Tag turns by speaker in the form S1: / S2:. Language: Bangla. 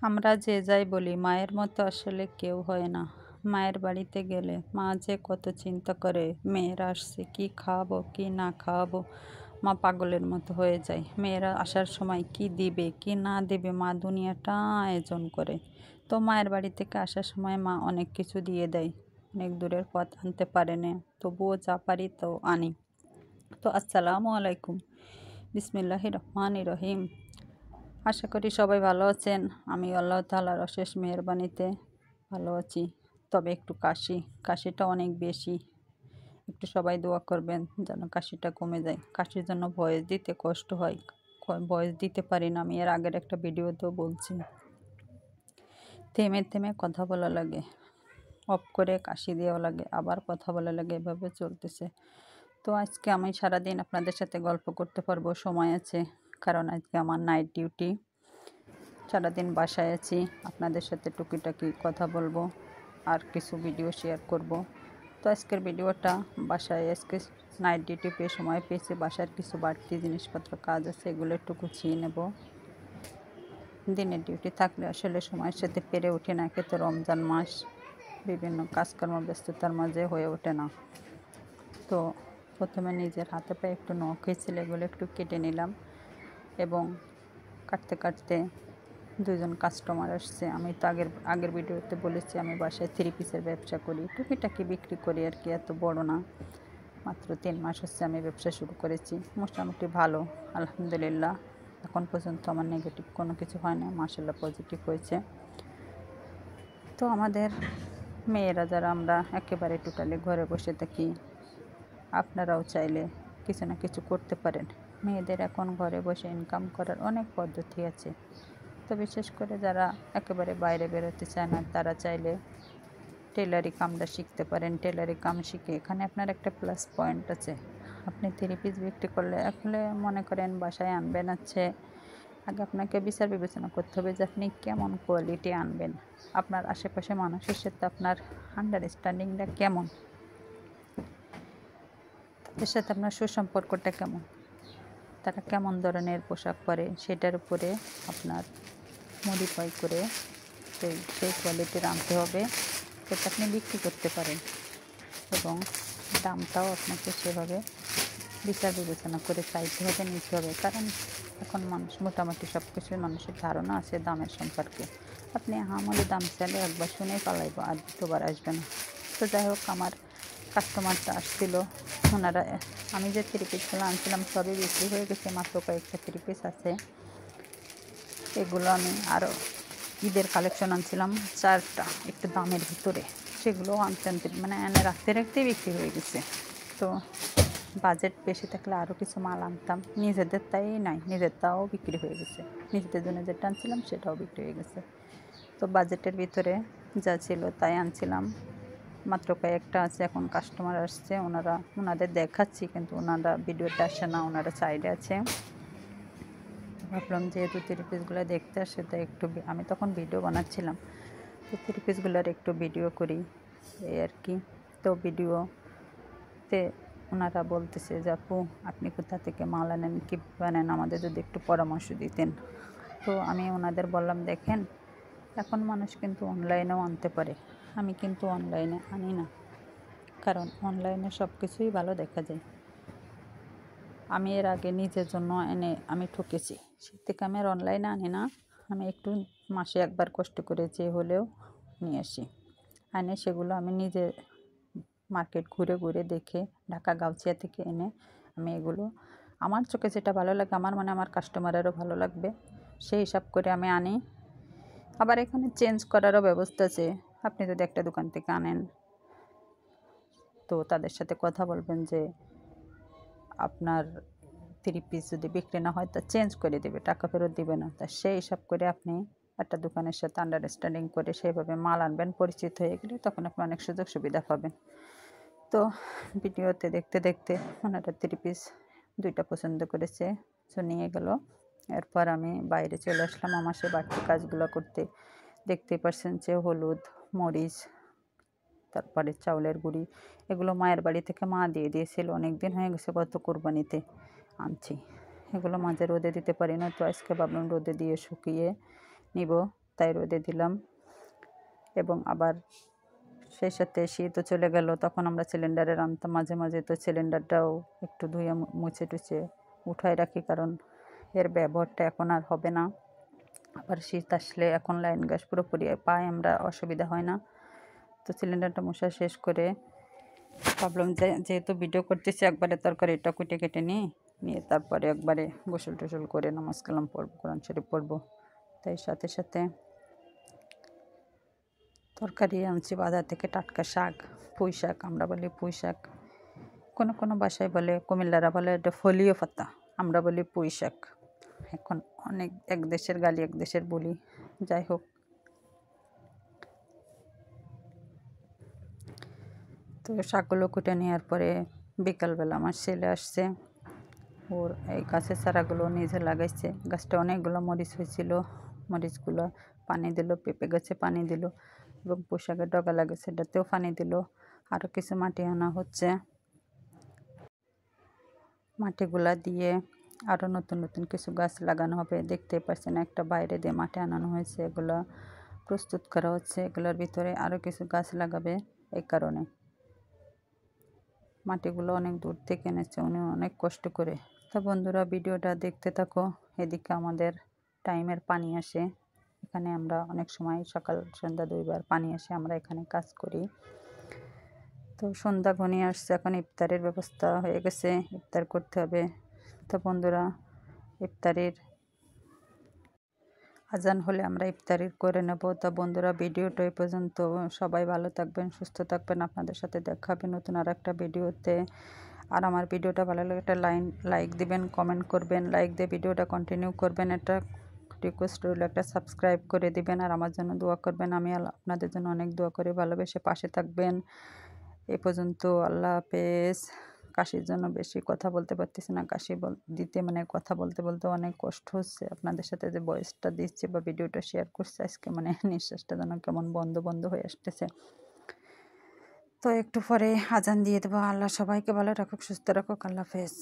S1: আমরা যে যাই বলি মায়ের মতো আসলে কেউ হয় না। মায়ের বাড়িতে গেলে মা যে কত চিন্তা করে, মেয়েরা আসছে কী খাওয়াবো কী না খাওয়াবো, মা পাগলের মতো হয়ে যায়। মেয়েরা আসার সময় কি দিবে কি না দেবে মা দুনিয়াটা আয়োজন করে। তো মায়ের বাড়ি থেকে আসার সময় মা অনেক কিছু দিয়ে দেয়। অনেক দূরের পথ আনতে পারে না, তবুও যা পারি তো আনি। তো আসসালামু আলাইকুম, বিসমিল্লাহির রহমানির রহিম। আশা করি সবাই ভালো আছেন। আমি আল্লাহ তাআলার অশেষ মেহেরবানিতে ভালো আছি। তবে একটু কাশিটা অনেক বেশি। একটু সবাই দোয়া করবেন যেন কাশিটা কমে যায়। কাশির জন্য ভয়েস দিতে কষ্ট হয়, ভয়েস দিতে পারি না। আমি এর আগের একটা ভিডিওতেও বলছি, থেমে থেমে কথা বলা লাগে, অফ করে কাশি দেওয়া লাগে, আবার কথা বলা লাগে, এভাবে চলতেছে। তো আজকে আমি সারাদিন আপনাদের সাথে গল্প করতে পারবো, সময় আছে, কারণ আজকে আমার নাইট ডিউটি। সারাদিন বাসায় আছি, আপনাদের সাথে টুকিটাকি কথা বলবো আর কিছু ভিডিও শেয়ার করব। তো আজকের ভিডিওটা বাসায় আজকে নাইট ডিউটি পেয়ে সময় পেয়েছি, বাসার কিছু বাড়তি জিনিসপত্র কাজ আছে, এগুলো একটু গুছিয়ে নেব। দিনের ডিউটি থাকলে আসলে সময়ের সাথে পেরে ওঠে না, একে তো রমজান মাস, বিভিন্ন কাজকর্ম ব্যস্ততার মাঝে হয়ে ওঠে না। তো প্রথমে নিজের হাতে পায়ে একটু নখ হয়েছিল, এগুলো একটু কেটে নিলাম এবং কাটতে কাটতে দুজন কাস্টমার আসছে। আমি তো আগের ভিডিওতে বলেছি আমি বাসায় 3 পিসের ব্যবসা করি, টুকিটাকি বিক্রি করি আর কি, এত বড় না। মাত্র 3 মাস হচ্ছে আমি ব্যবসা শুরু করেছি, মোটামুটি ভালো আলহামদুলিল্লাহ। এখন পর্যন্ত আমার নেগেটিভ কোনো কিছু হয় না, মাশাআল্লাহ পজিটিভ হয়েছে। তো আমাদের মেয়েরা যারা আমরা একেবারে টোটালি ঘরে বসে থাকি, আপনারাও চাইলে কিছু না কিছু করতে পারেন। মেয়েদের এখন ঘরে বসে ইনকাম করার অনেক পদ্ধতি আছে। তো বিশেষ করে যারা একেবারে বাইরে বেরোতে চায় না, তারা চাইলে টেলারি কামটা শিখতে পারেন। টেলারি কাম শিখে এখানে আপনার একটা প্লাস পয়েন্ট আছে। আপনি 3 পিস বিক্রি করলে আসলে মনে করেন বাসায় আনবেন হচ্ছে, আগে আপনাকে বিচার বিবেচনা করতে হবে যে আপনি কেমন কোয়ালিটি আনবেন, আপনার আশেপাশে মানুষের সাথে আপনার আন্ডারস্ট্যান্ডিংটা কেমন, তাদের সাথে আপনার সুসম্পর্কটা কেমন, তারা কেমন ধরনের পোশাক পরে, সেটার উপরে আপনার মডিফাই করে সেই কোয়ালিটির আনতে হবে, যাতে আপনি বিক্রি করতে পারেন। এবং দামটাও আপনাকে সেভাবে বিচার বিবেচনা করে চাইতে হবে, নিতে হবে। কারণ এখন মানুষ মোটামুটি সব কিছুই মানুষের ধারণা আছে দামের সম্পর্কে। আপনি আহামরি দাম চাইলে একবার শুনে পালাইব, আর দ্বিতীয়বার আসবে না। তো যাই হোক, আমার কাস্টমারটা আসছিল, ওনারা আমি যে 3 পিসগুলো আনছিলাম সবই বিক্রি হয়ে গেছে, মাত্র কয়েকটা 3 পিস আছে। এগুলো আমি আরও ঈদের কালেকশন আনছিলাম 4টা একটু দামের ভিতরে, সেগুলোও আনতে আনতে মানে এনে রাখতে রাখতেই বিক্রি হয়ে গেছে। তো বাজেট বেশি থাকলে আরও কিছু মাল আনতাম, নিজেদের তাই নাই, নিজেরটাও বিক্রি হয়ে গেছে। নিজেদের জন্য যেটা আনছিলাম সেটাও বিক্রি হয়ে গেছে। তো বাজেটের ভিতরে যা ছিল তাই আনছিলাম, মাত্র কয়েকটা আছে। এখন কাস্টমার আসছে, ওনাদের দেখাচ্ছি, কিন্তু ওনারা ভিডিওতে আসে না, ওনারা সাইডে আছে। ভাবলাম যেহেতু 3 পিসগুলো দেখতে আসে, তাই একটু আমি তখন ভিডিও বানাচ্ছিলাম, তো 3 পিসগুলোর একটু ভিডিও করি এই আর কি। তো ভিডিওতে ওনারা বলতেছে যে আপু আপনি কোথা থেকে মাল আনেন, কী বানেন, আমাদের যদি একটু পরামর্শ দিতেন। তো আমি ওনাদের বললাম দেখেন, এখন মানুষ কিন্তু অনলাইনেও আনতে পারে, আমি কিন্তু অনলাইনে আনি না, কারণ অনলাইনে সব কিছুই ভালো দেখা যায়। আমি এর আগে নিজের জন্য এনে আমি ঠকেছি, সে থেকে আমি আর অনলাইনে আনি না। আমি একটু মাসে একবার কষ্ট করে যে হলেও নিয়ে আসি, এনে সেগুলো আমি নিজে মার্কেট ঘুরে ঘুরে দেখে ঢাকা গাউছিয়া থেকে এনে আমি এগুলো আমার চোখে যেটা ভালো লাগে, আমার মানে আমার কাস্টমারেরও ভালো লাগবে, সেই হিসাব করে আমি আনি। আবার এখানে চেঞ্জ করারও ব্যবস্থা আছে। আপনি যদি একটা দোকান থেকে আনেন, তো তাদের সাথে কথা বলবেন যে আপনার 3 পিস যদি বিক্রি না হয় তা চেঞ্জ করে দেবে, টাকা ফেরত দিবে না। তা সেই হিসাব করে আপনি একটা দোকানের সাথে আন্ডারস্ট্যান্ডিং করে সেইভাবে মাল আনবেন, পরিচিত হয়ে গেলে তখন আপনি অনেক সুযোগ সুবিধা পাবেন। তো ভিডিওতে দেখতে দেখতে ওনারা 3 পিস 2টা পছন্দ করেছে, তো নিয়ে গেল। এরপর আমি বাইরে চলে আসলাম আমার সে বাড়তি কাজগুলো করতে। দেখতেই পাচ্ছেন যে হলুদ, মরিচ, তারপরে চাউলের গুঁড়ি, এগুলো মায়ের বাড়ি থেকে মা দিয়ে দিয়েছিল, অনেক দিন হয়ে গেছে, গত কোরবানিতে আনছি। এগুলো মাঝে রোদে দিতে পারি না, তো আজকে ভাবলাম রোদে দিয়ে শুকিয়ে নিব, বস্তায় রোদে দিলাম। এবং আবার সেই সাথে শীতও চলে গেল, তখন আমরা সিলিন্ডারে রান্তাম মাঝে মাঝে, তো সিলিন্ডারটাও একটু ধুয়ে মুছে টুছে উঠায় রাখি, কারণ এর ব্যবহারটা এখন আর হবে না। আবার শীত আসলে এখন লাইন গ্যাস পুরোপুরি পাই আমরা, অসুবিধা হয় না। তো সিলিন্ডারটা মশা শেষ করে ভাবলাম যে যেহেতু ভিডিও করতেছি একবারে তরকারিটা কুটে কেটে নিয়ে তারপরে একবারে গোসল টোসল করে নামাজ কালাম পড়বো, কোরআন শরীফ পড়বো। তাই সাথে সাথে তরকারি আনছি বাজার থেকে, টাটকা শাক, পুঁই শাক, আমরা বলি পুঁই শাক, কোনো কোনো বাসায় বলে, কুমিল্লারা বলে এটা ফলিও পাতা, আমরা বলি পুঁই শাক। এখন অনেক এক দেশের গালি এক দেশের বলি, যাই হোক। তো শাকগুলো কুটে নেওয়ার পরে বিকালবেলা আমার ছেলে আসছে, ওর এই গাছের চারাগুলো নিজে লাগাইছে। গাছটা অনেকগুলো মরিচ হয়েছিল, মরিচগুলো পানি দিল, পেঁপে গাছে পানি দিল, এবং পোশাকের ডগা লাগে সেটাতেও পানি দিল। আরও কিছু মাটি আনা হচ্ছে, মাটিগুলা দিয়ে আরও নতুন নতুন কিছু গাছ লাগানো হবে। দেখতে পাচ্ছেন একটা বাইরে দিয়ে মাটি আনানো হয়েছে, এগুলো প্রস্তুত করা হচ্ছে, এগুলোর ভিতরে আরও কিছু গাছ লাগাবে। এই কারণে মাটিগুলো অনেক দূর থেকে এনেছে উনি, অনেক কষ্ট করে। তো বন্ধুরা ভিডিওটা দেখতে থাকো। এদিকে আমাদের টাইমের পানি আসে, এখানে আমরা অনেক সময় সকাল সন্ধ্যা 2 বার পানি আসে, আমরা এখানে কাজ করি। তো সন্ধ্যা ঘনিয়ে আসছে, এখন ইফতারের ব্যবস্থা হয়ে গেছে, ইফতার করতে হবে। তো বন্ধুরা ইফতারির আজান হলে আমরা ইফতারি করে নেব। তো বন্ধুরা ভিডিওটা এই পর্যন্ত, সবাই ভালো থাকবেন, সুস্থ থাকবেন, আপনাদের সাথে দেখা হবে নতুন আর একটা ভিডিওতে। আর আমার ভিডিওটা ভালো লাগে একটা লাইক দিবেন, কমেন্ট করবেন, লাইক দিয়ে ভিডিওটা কন্টিনিউ করবেন, এটা রিকোয়েস্ট রইল, একটা সাবস্ক্রাইব করে দিবেন, আর আমার জন্য দোয়া করবেন। আমি আপনাদের জন্য অনেক দোয়া করি, ভালোবেসে পাশে থাকবেন। এ পর্যন্ত, আল্লাহ হাফেজ। কাশির জন্য বেশি কথা বলতে পারতেছি না, কাশি দিতে মানে কথা বলতে বলতে অনেক কষ্ট হচ্ছে। আপনাদের সাথে যে ভয়েসটা দিচ্ছি বা ভিডিওটা শেয়ার করছি আজকে, মানে নিঃশ্বাসটা যেন কেমন বন্ধ বন্ধ হয়ে আসতেছে। তো একটু পরে আজান দিয়ে দেবো। আল্লাহ সবাইকে ভালো রাখুক, সুস্থ রাখুক। আল্লাহ হাফেজ।